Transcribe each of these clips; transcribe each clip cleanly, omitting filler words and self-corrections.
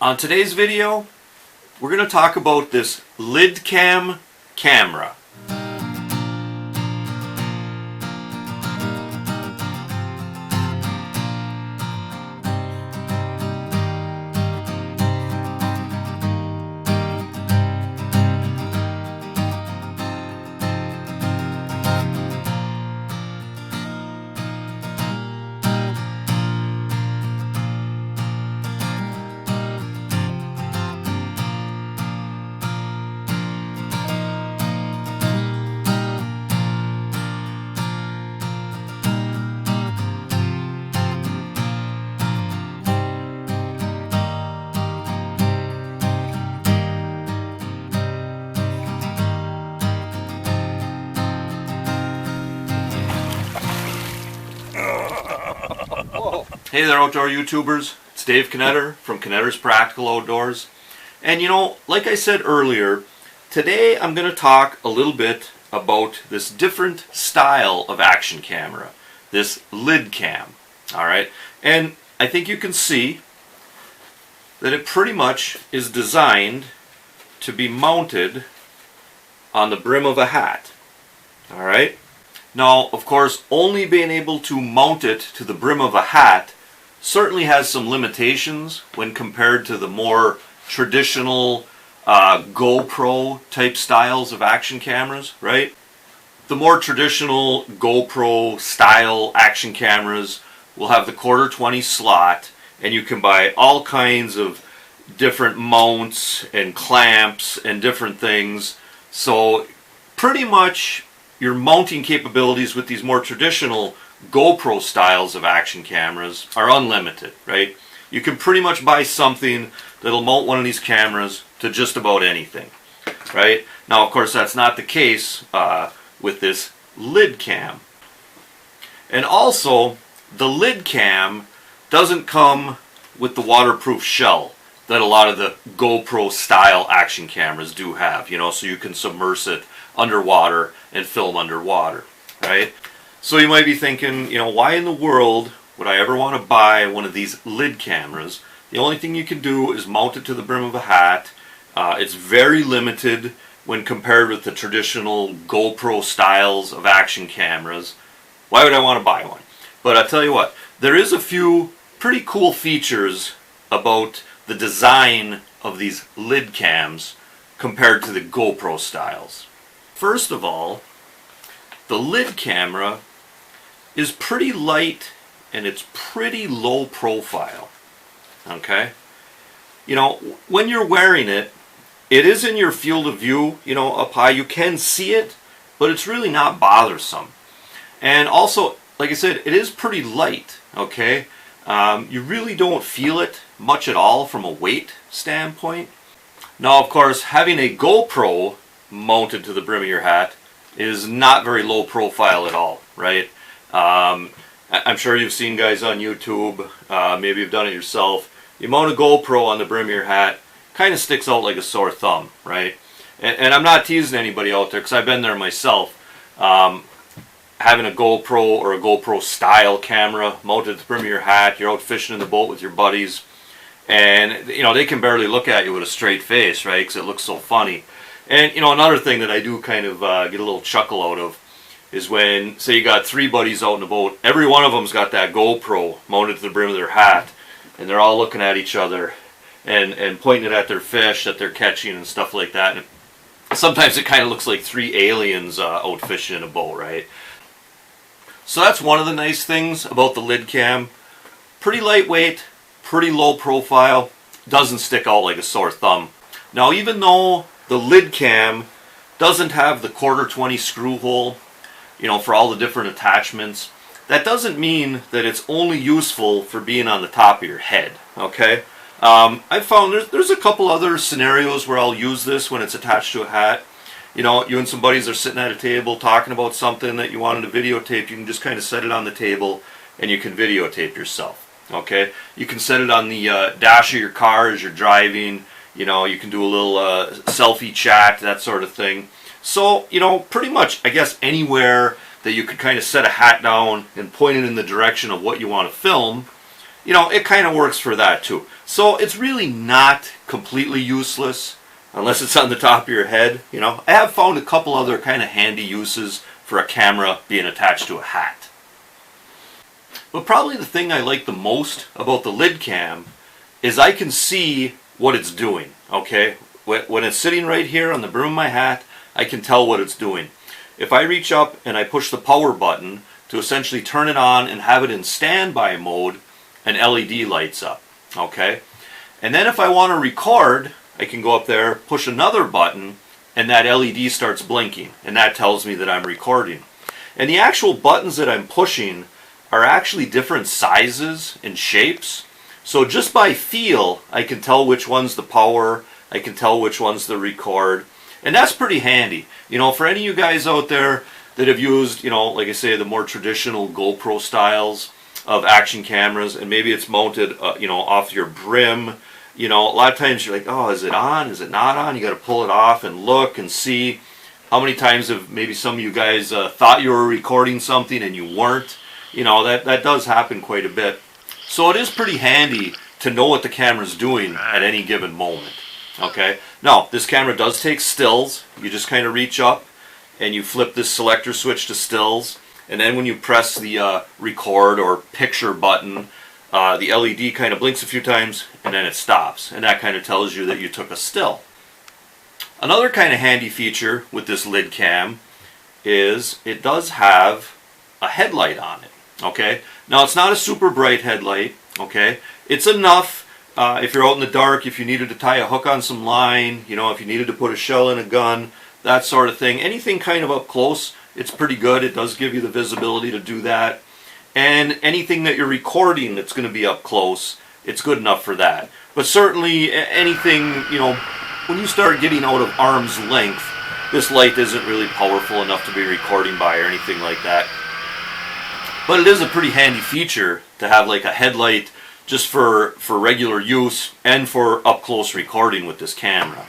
On today's video, we're going to talk about this LIDCAM camera. Hey there, outdoor YouTubers. It's Dave Knetter from Knetter's Practical Outdoors. And like I said earlier, today I'm going to talk a little bit about this different style of action camera, this LIDCAM. Alright, and I think you can see that it pretty much is designed to be mounted on the brim of a hat. Alright, now of course only being able to mount it to the brim of a hat certainly has some limitations when compared to the more traditional GoPro type styles of action cameras, right? The more traditional GoPro style action cameras will have the 1/4-20 slot, and you can buy all kinds of different mounts and clamps and different things. So pretty much your mounting capabilities with these more traditional GoPro styles of action cameras are unlimited, right? You can pretty much buy something that'll mount one of these cameras to just about anything, right? Now, of course, that's not the case with this LIDCAM. And also, the LIDCAM doesn't come with the waterproof shell that a lot of the GoPro style action cameras do have, so you can submerge it underwater and film underwater, right? So you might be thinking, why in the world would I ever want to buy one of these lid cameras? The only thing you can do is mount it to the brim of a hat. It's very limited when compared with the traditional GoPro styles of action cameras. Why would I want to buy one? But I'll tell you what, there is a few pretty cool features about the design of these lid cams compared to the GoPro styles. First of all, the lid camera is pretty light and it's pretty low profile. Okay? When you're wearing it, it is in your field of view, up high. You can see it, but it's really not bothersome. And also, like I said, it is pretty light. Okay? You really don't feel it much at all from a weight standpoint. Now, of course, having a GoPro mounted to the brim of your hat is not very low profile at all, right? I'm sure you've seen guys on YouTube, maybe you've done it yourself. You mount a GoPro on the brim of your hat, kind of sticks out like a sore thumb, right? And I'm not teasing anybody out there because I've been there myself. Having a GoPro or a GoPro style camera mounted at the brim of your hat, you're out fishing in the boat with your buddies, and they can barely look at you with a straight face, right? Because it looks so funny. And another thing that I do kind of get a little chuckle out of is when, say you got 3 buddies out in the boat, every one of them's got that GoPro mounted to the brim of their hat, and they're all looking at each other and pointing it at their fish that they're catching and stuff like that. And sometimes it kind of looks like 3 aliens out fishing in a boat, right? So that's one of the nice things about the LIDCAM. Pretty lightweight, pretty low profile, doesn't stick out like a sore thumb. Now, even though the LIDCAM doesn't have the 1/4-20 screw hole, for all the different attachments, that doesn't mean that it's only useful for being on the top of your head, okay? I've found there's a couple other scenarios where I'll use this when it's attached to a hat. You and some buddies are sitting at a table talking about something that you wanted to videotape. You can just kind of set it on the table and you can videotape yourself, okay? You can set it on the dash of your car as you're driving. You can do a little selfie chat, that sort of thing. So, pretty much, I guess, anywhere that you could kind of set a hat down and point it in the direction of what you want to film, you know, it kind of works for that too. So it's really not completely useless unless it's on the top of your head. You know, I have found a couple other kind of handy uses for a camera being attached to a hat. But probably the thing I like the most about the LIDCAM is I can see what it's doing, okay? When it's sitting right here on the brim of my hat, I can tell what it's doing. If I reach up and I push the power button to essentially turn it on and have it in standby mode, an LED lights up, okay? And then if I want to record, I can go up there, push another button, and that LED starts blinking, and that tells me that I'm recording. And the actual buttons that I'm pushing are actually different sizes and shapes. So just by feel, I can tell which one's the power, I can tell which one's the record, and that's pretty handy. You know, for any of you guys out there that have used, you know, like I say, the more traditional GoPro styles of action cameras, and maybe it's mounted, you know, off your brim. You know, a lot of times you're like, oh, is it on? Is it not on? You got to pull it off and look and see. How many times have maybe some of you guys thought you were recording something and you weren't? You know, that does happen quite a bit. So it is pretty handy to know what the camera's doing at any given moment. Okay. Now, this camera does take stills. You just kind of reach up and you flip this selector switch to stills. And then when you press the record or picture button, the LED kind of blinks a few times and then it stops. And that kind of tells you that you took a still. Another kind of handy feature with this LIDCAM is it does have a headlight on it. Okay, now it's not a super bright headlight. Okay, it's enough if you're out in the dark, if you needed to tie a hook on some line, you know, if you needed to put a shell in a gun, that sort of thing. Anything kind of up close, it's pretty good. It does give you the visibility to do that. And anything that you're recording that's going to be up close, it's good enough for that. But certainly anything, you know, when you start getting out of arm's length, this light isn't really powerful enough to be recording by or anything like that. But it is a pretty handy feature to have like a headlight just for regular use and for up close recording with this camera.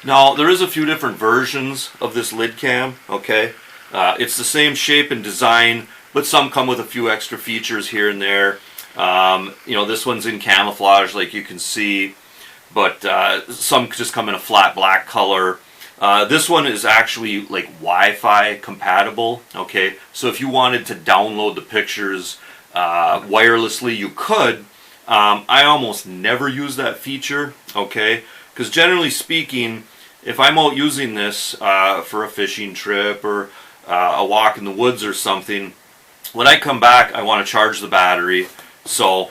Now there is a few different versions of this LIDCAM, okay? It's the same shape and design, but some come with a few extra features here and there. You know, this one's in camouflage like you can see, but some just come in a flat black color. This one is actually like Wi-Fi compatible, okay? So if you wanted to download the pictures wirelessly, you could. I almost never use that feature, okay? Because generally speaking, if I'm out using this for a fishing trip or a walk in the woods or something, when I come back, I want to charge the battery. So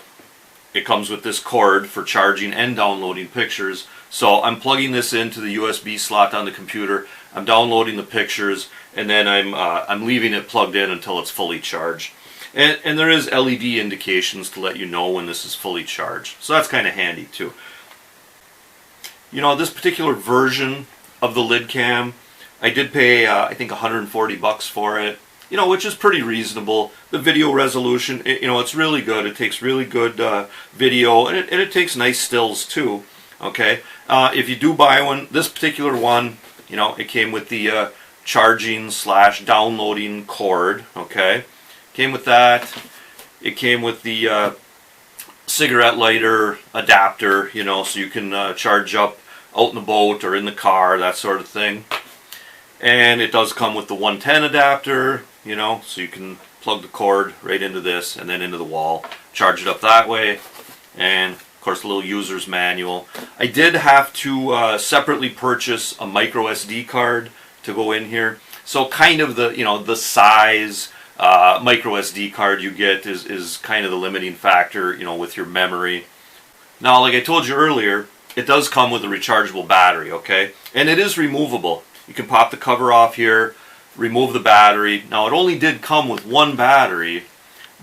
it comes with this cord for charging and downloading pictures. So I'm plugging this into the USB slot on the computer. I'm downloading the pictures, and then I'm leaving it plugged in until it's fully charged. And there is LED indications to let you know when this is fully charged. So that's kind of handy too. You know, this particular version of the LIDCAM, I did pay I think $140 for it. You know, which is pretty reasonable. The video resolution, you know, it's really good. It takes really good video, and it takes nice stills too. Okay, if you do buy one, this particular one, you know, it came with the charging / downloading cord. Okay, came with that. It came with the cigarette lighter adapter, you know, so you can charge up out in the boat or in the car, that sort of thing. And it does come with the 110 adapter, you know, so you can plug the cord right into this and then into the wall, charge it up that way, and of course a little user's manual. I did have to separately purchase a micro SD card to go in here, so kind of the, you know, the size micro SD card you get is kind of the limiting factor, you know, with your memory. Now, like I told you earlier, it does come with a rechargeable battery, okay, and it is removable. You can pop the cover off here, remove the battery. Now, it only did come with one battery,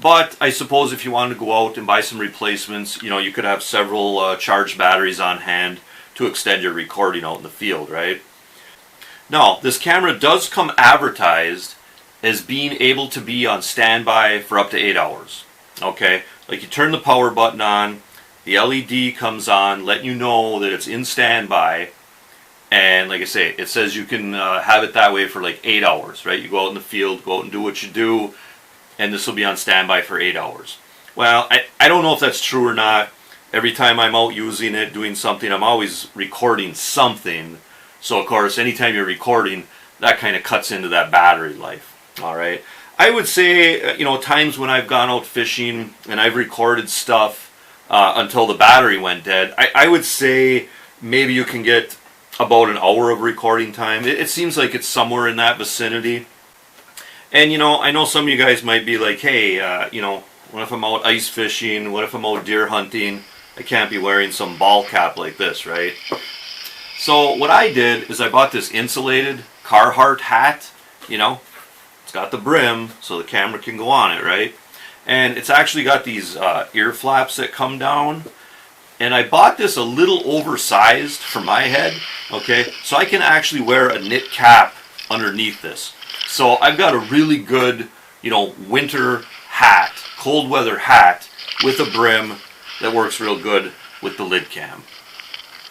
but I suppose if you wanted to go out and buy some replacements, you know, you could have several charged batteries on hand to extend your recording out in the field, right? Now, this camera does come advertised as being able to be on standby for up to 8 hours. Okay, like you turn the power button on, the LED comes on, letting you know that it's in standby. And like I say, it says you can have it that way for like 8 hours, right? You go out in the field, go out and do what you do, and this will be on standby for 8 hours. Well, I don't know if that's true or not. Every time I'm out using it, doing something, I'm always recording something. So of course, anytime you're recording, that kind of cuts into that battery life. All right. I would say, times when I've gone out fishing and I've recorded stuff until the battery went dead, I would say maybe you can get about an hour of recording time. It seems like it's somewhere in that vicinity. And I know some of you guys might be like, hey, what if I'm out ice fishing? What if I'm out deer hunting? I can't be wearing some ball cap like this, right? So what I did is I bought this insulated Carhartt hat. It's got the brim so the camera can go on it, right? And it's actually got these ear flaps that come down. And I bought this a little oversized for my head, okay? So I can actually wear a knit cap underneath this. So I've got a really good, winter hat, cold weather hat with a brim that works real good with the LIDCAM.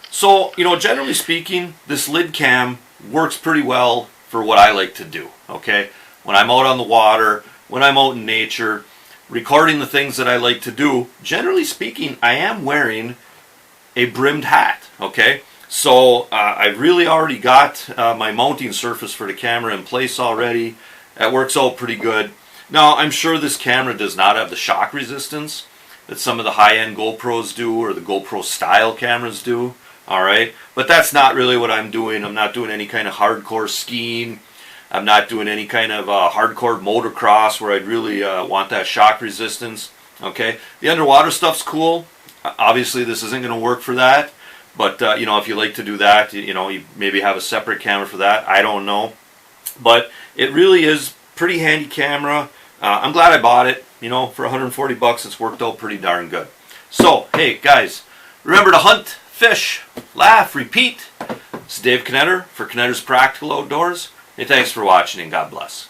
So, generally speaking, this LIDCAM works pretty well for what I like to do, okay? When I'm out on the water, when I'm out in nature, recording the things that I like to do, generally speaking, I am wearing a brimmed hat, okay? So I've really already got my mounting surface for the camera in place already. That works out pretty good. Now, I'm sure this camera does not have the shock resistance that some of the high-end GoPros do or the GoPro style cameras do, all right? But that's not really what I'm doing. I'm not doing any kind of hardcore skiing. I'm not doing any kind of hardcore motocross where I'd really want that shock resistance, okay? The underwater stuff's cool. Obviously, this isn't going to work for that. But, if you like to do that, you maybe have a separate camera for that. I don't know. But it really is pretty handy camera. I'm glad I bought it. For 140 bucks, it's worked out pretty darn good. So, hey, guys, remember to hunt, fish, laugh, repeat. This is Dave Knetter for Knetter's Practical Outdoors. Hey, thanks for watching and God bless.